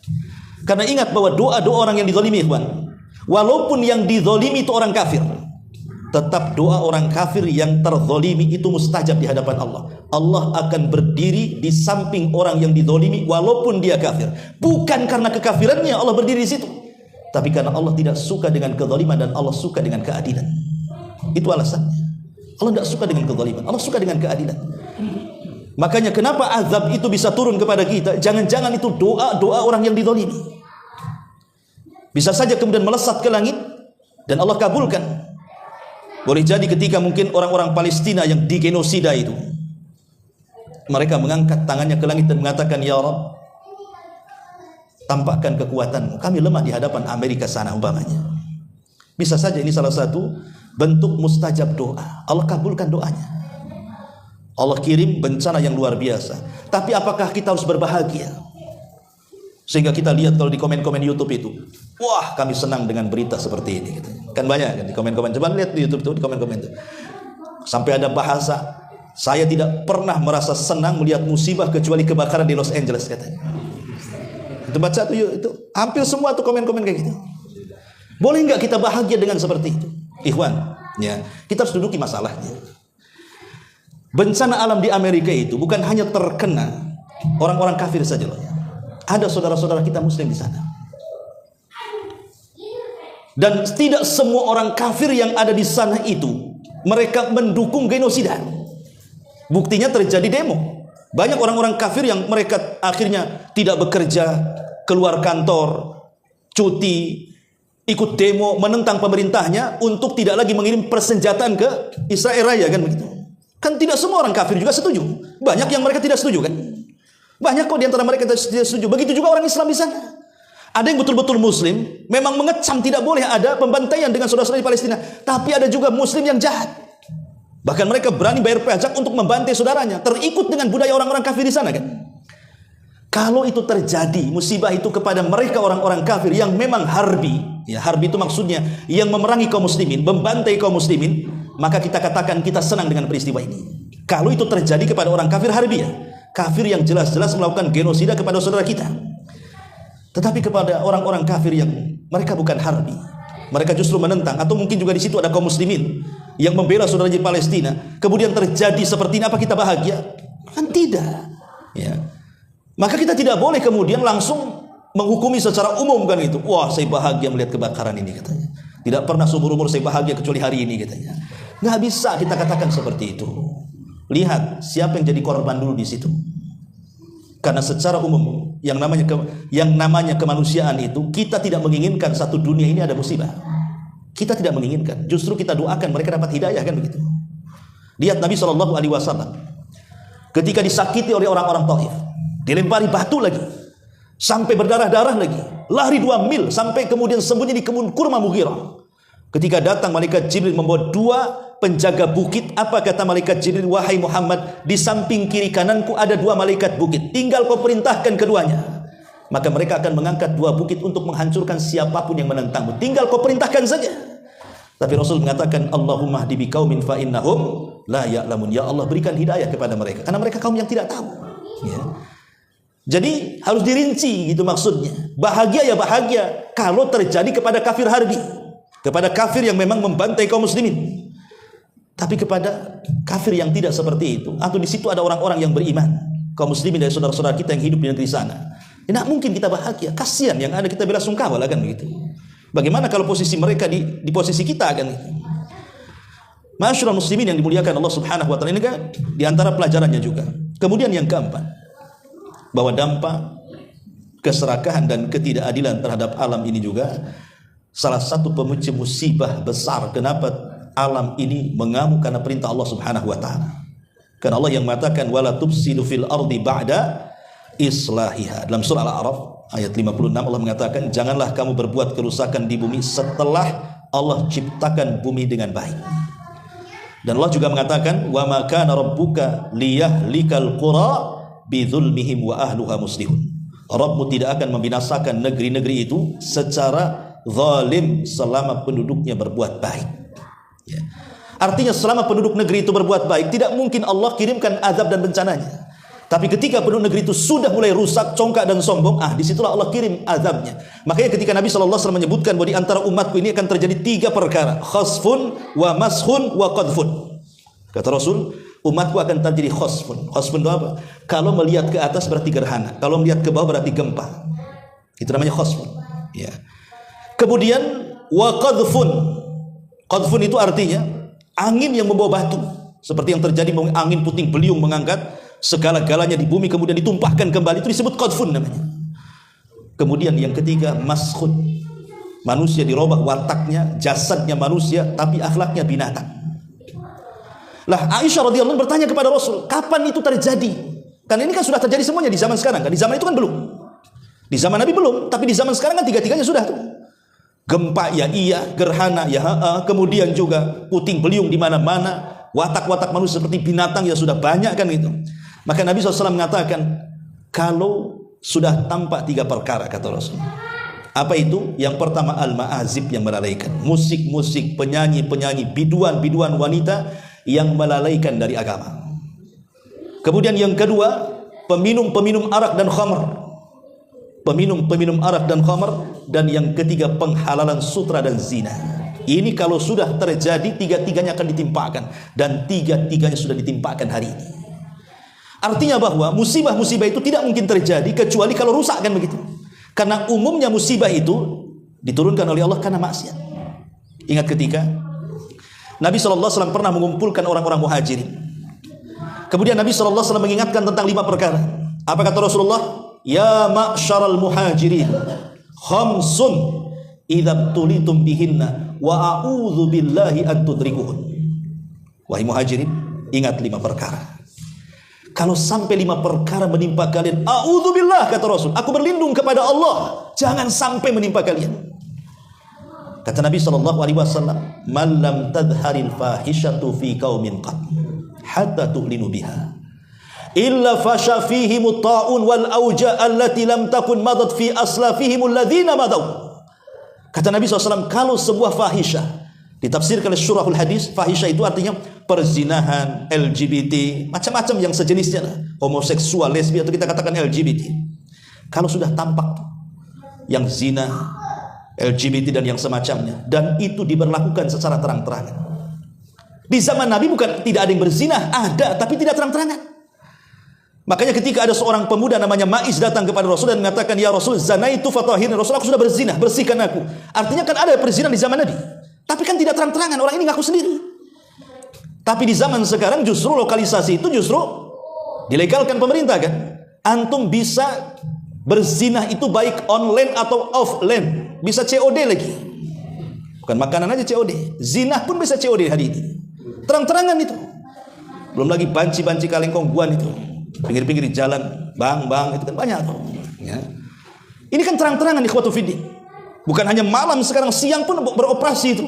Karena ingat bahwa doa-doa orang yang dizalimi, ikhwan, walaupun yang dizalimi itu orang kafir, tetap doa orang kafir yang terzalimi itu mustajab di hadapan Allah. Allah akan berdiri di samping orang yang dizalimi walaupun dia kafir. Bukan karena kekafirannya Allah berdiri di situ, tapi karena Allah tidak suka dengan kezaliman dan Allah suka dengan keadilan. Itu alasannya. Allah tidak suka dengan kezaliman, Allah suka dengan keadilan. Makanya kenapa azab itu bisa turun kepada kita? Jangan-jangan itu doa-doa orang yang dizalimi. Bisa saja kemudian melesat ke langit dan Allah kabulkan. Boleh jadi ketika mungkin orang-orang Palestina yang digenosida itu, mereka mengangkat tangannya ke langit dan mengatakan, Ya Rabb, tampakkan kekuatanmu, kami lemah di hadapan Amerika sana umpamanya. Bisa saja ini salah satu bentuk mustajab doa. Allah kabulkan doanya. Allah kirim bencana yang luar biasa. Tapi apakah kita harus berbahagia? Sehingga kita lihat kalau di komen-komen YouTube itu, wah kami senang dengan berita seperti ini gitu. Kan banyak kan di komen-komen. Coba lihat di YouTube itu, di komen-komen itu. Sampai ada bahasa, saya tidak pernah merasa senang melihat musibah kecuali kebakaran di Los Angeles katanya. Itu baca tuh itu hampir semua tuh komen-komen kayak gitu. Boleh nggak kita bahagia dengan seperti itu? Ikhwan, ya, kita harus duduki masalahnya. Bencana alam di Amerika itu bukan hanya terkena orang-orang kafir saja loh. Ada saudara-saudara kita muslim di sana. Dan tidak semua orang kafir yang ada di sana itu mereka mendukung genosida. Buktinya terjadi demo. Banyak orang-orang kafir yang mereka akhirnya tidak bekerja, keluar kantor, cuti, ikut demo menentang pemerintahnya untuk tidak lagi mengirim persenjataan ke Israel Raya kan begitu. Kan tidak semua orang kafir juga setuju. Banyak yang mereka tidak setuju kan. Banyak kok di antara mereka tidak setuju. Begitu juga orang Islam di sana. Ada yang betul-betul muslim, memang mengecam tidak boleh ada pembantaian dengan saudara-saudara di Palestina. Tapi ada juga muslim yang jahat. Bahkan mereka berani bayar pajak untuk membantai saudaranya. Terikut dengan budaya orang-orang kafir di sana kan. Kalau itu terjadi, musibah itu kepada mereka orang-orang kafir yang memang harbi. Ya, harbi itu maksudnya yang memerangi kaum muslimin, membantai kaum muslimin. Maka kita katakan kita senang dengan peristiwa ini. Kalau itu terjadi kepada orang kafir harbi, ya, kafir yang jelas-jelas melakukan genosida kepada saudara kita. Tetapi kepada orang-orang kafir yang mereka bukan harbi, mereka justru menentang, atau mungkin juga di situ ada kaum muslimin yang membela saudara di Palestina, kemudian terjadi seperti ini, apa kita bahagia? Kan tidak. Ya. Maka kita tidak boleh kemudian langsung menghukumi secara umum kan itu. Wah, saya bahagia melihat kebakaran ini katanya. Tidak pernah seumur-umur saya bahagia kecuali hari ini katanya. Nggak bisa kita katakan seperti itu. Lihat siapa yang jadi korban dulu di situ. Karena secara umum yang namanya kemanusiaan itu, kita tidak menginginkan satu dunia ini ada musibah. Kita tidak menginginkan. Justru kita doakan mereka dapat hidayah kan begitu. Lihat Nabi SAW ketika disakiti oleh orang-orang Taif, dilempari batu lagi, sampai berdarah-darah lagi, lari 2 mil sampai kemudian sembunyi di kebun kurma Mughirah. Ketika datang malaikat Jibril membawa 2 penjaga bukit, apa kata malaikat Jibril? Wahai Muhammad, di samping kiri kananku ada 2 malaikat bukit, tinggal kau perintahkan keduanya, maka mereka akan mengangkat 2 bukit untuk menghancurkan siapapun yang menentangmu. Tinggal kau perintahkan saja. Tapi Rasul mengatakan, Allahumma hdi biqaumin fa innahum la ya'lamun. Ya Allah, berikan hidayah kepada mereka karena mereka kaum yang tidak tahu. Ya. Jadi harus dirinci gitu maksudnya. Bahagia ya bahagia kalau terjadi kepada kafir harbi, kepada kafir yang memang membantai kaum muslimin. Tapi kepada kafir yang tidak seperti itu, atau di situ ada orang-orang yang beriman, kaum muslimin dari saudara-saudara kita yang hidup di negeri sana, tidak mungkin kita bahagia. Kasihan yang ada kita bela sungkawa lah kan begitu. Bagaimana kalau posisi mereka di posisi kita kan? Ma'asyiral muslimin yang dimuliakan Allah Subhanahu wa taala, ini kan di antara pelajarannya juga. Kemudian yang keempat, bahwa dampak keserakahan dan ketidakadilan terhadap alam ini juga salah satu pemicu musibah besar. Kenapa alam ini mengamuk? Karena perintah Allah Subhanahu wa taala. Karena Allah yang mengatakan wala tufsidu fil ardi ba'da islahiha. Dalam surah Al-A'raf ayat 56 Allah mengatakan, janganlah kamu berbuat kerusakan di bumi setelah Allah ciptakan bumi dengan baik. Dan Allah juga mengatakan, wa ma kana rabbuka liyahlikal qura bidzulmihim wa ahluha muslihun. Rabbmu tidak akan membinasakan negeri-negeri itu secara zalim selama penduduknya berbuat baik. Ya. Artinya selama penduduk negeri itu berbuat baik, tidak mungkin Allah kirimkan azab dan bencananya. Tapi ketika penduduk negeri itu sudah mulai rusak, congkak dan sombong, disitulah Allah kirim azabnya. Makanya ketika Nabi SAW menyebutkan bahwa di antara umatku ini akan terjadi 3 perkara, khasfun wa mashun wa qadfun. Kata Rasul, umatku akan terjadi khasfun. Khasfun itu apa? Kalau melihat ke atas berarti gerhana, kalau melihat ke bawah berarti gempa. Itu namanya khasfun. Ya. Kemudian wa qadfun. Qadfun itu artinya angin yang membawa batu, seperti yang terjadi angin puting beliung mengangkat segala-galanya di bumi kemudian ditumpahkan kembali, itu disebut qadfun namanya. Kemudian yang ketiga mashun, manusia dirubah wataknya, jasadnya manusia tapi akhlaknya binatang. Lah Aisyah radhiyallahu anha bertanya kepada Rasul, kapan itu terjadi? Karena ini kan sudah terjadi semuanya di zaman sekarang kan, di zaman itu kan belum, di zaman Nabi belum, tapi di zaman sekarang kan tiga-tiganya sudah tuh. Gempa ya iya, gerhana ya kemudian juga puting beliung di mana-mana, watak-watak manusia seperti binatang ya sudah banyak kan itu. Maka Nabi SAW mengatakan, kalau sudah tampak 3 perkara, kata Rasul. Apa itu? Yang pertama al-ma'azib yang melalaikan, musik-musik, penyanyi-penyanyi, biduan-biduan wanita yang melalaikan dari agama. Kemudian yang kedua, peminum-peminum arak dan khamr, peminum-peminum arak dan khamr. Dan yang ketiga, penghalalan sutra dan zina. Ini kalau sudah terjadi, 3-tiganya akan ditimpakan, dan 3-tiganya sudah ditimpakan hari ini. Artinya bahwa musibah-musibah itu tidak mungkin terjadi kecuali kalau rusak kan begitu. Karena umumnya musibah itu diturunkan oleh Allah karena maksiat. Ingat ketika Nabi SAW pernah mengumpulkan orang-orang muhajirin. Kemudian Nabi SAW mengingatkan tentang 5 perkara. Apa kata Rasulullah? Ya ma'syaral muhajirin, khamsun idza tulitum bihinna wa a'udzu billahi an tudrikuhun. Wahai muhajirin, ingat 5 perkara. Kalau sampai 5 perkara menimpa kalian, a'udzubillah, kata Rasul, aku berlindung kepada Allah, jangan sampai menimpa kalian. Kata Nabi SAW, man lam tadharil fahishatu fi qaumin qat hatta tu'linu biha illa fasha fihim at-ta'un wal auja allati lam takun madat fi aslafihim alladhina madaw. Kata Nabi SAW, kalau sebuah fahisyah, ditafsirkan oleh syurahul hadis, fahisyah itu artinya perzinahan, LGBT, macam-macam yang sejenisnya, homoseksual, lesbi, atau kita katakan LGBT. Kalau sudah tampak yang zina, LGBT dan yang semacamnya, dan itu diberlakukan secara terang-terangan. Di zaman Nabi bukan tidak ada yang berzina, ada, tapi tidak terang-terangan. Makanya ketika ada seorang pemuda namanya Ma'iz datang kepada Rasul dan mengatakan, ya Rasul, zanaitu fatahirni, Rasul, aku sudah berzina, bersihkan aku. Artinya kan ada perzinahan di zaman Nabi, tapi kan tidak terang-terangan, orang ini ngaku sendiri. Tapi di zaman sekarang justru lokalisasi itu justru dilegalkan pemerintah kan. Antum bisa berzina itu baik online atau offline, bisa COD lagi. Bukan makanan aja COD, zina pun bisa COD hari ini. Terang-terangan itu. Belum lagi banci-banci kalengkongguan itu, pinggir-pinggir di jalan, bang itu kan banyak tuh. Ya. Ini kan terang-terangan ikhwatu fiddin. Bukan hanya malam, sekarang siang pun beroperasi itu.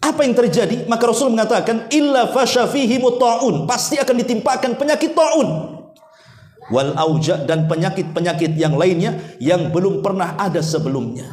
Apa yang terjadi? Maka Rasul mengatakan, illa fasha fihimut ta'un, pasti akan ditimpakan penyakit ta'un, wal auja, dan penyakit-penyakit yang lainnya yang belum pernah ada sebelumnya.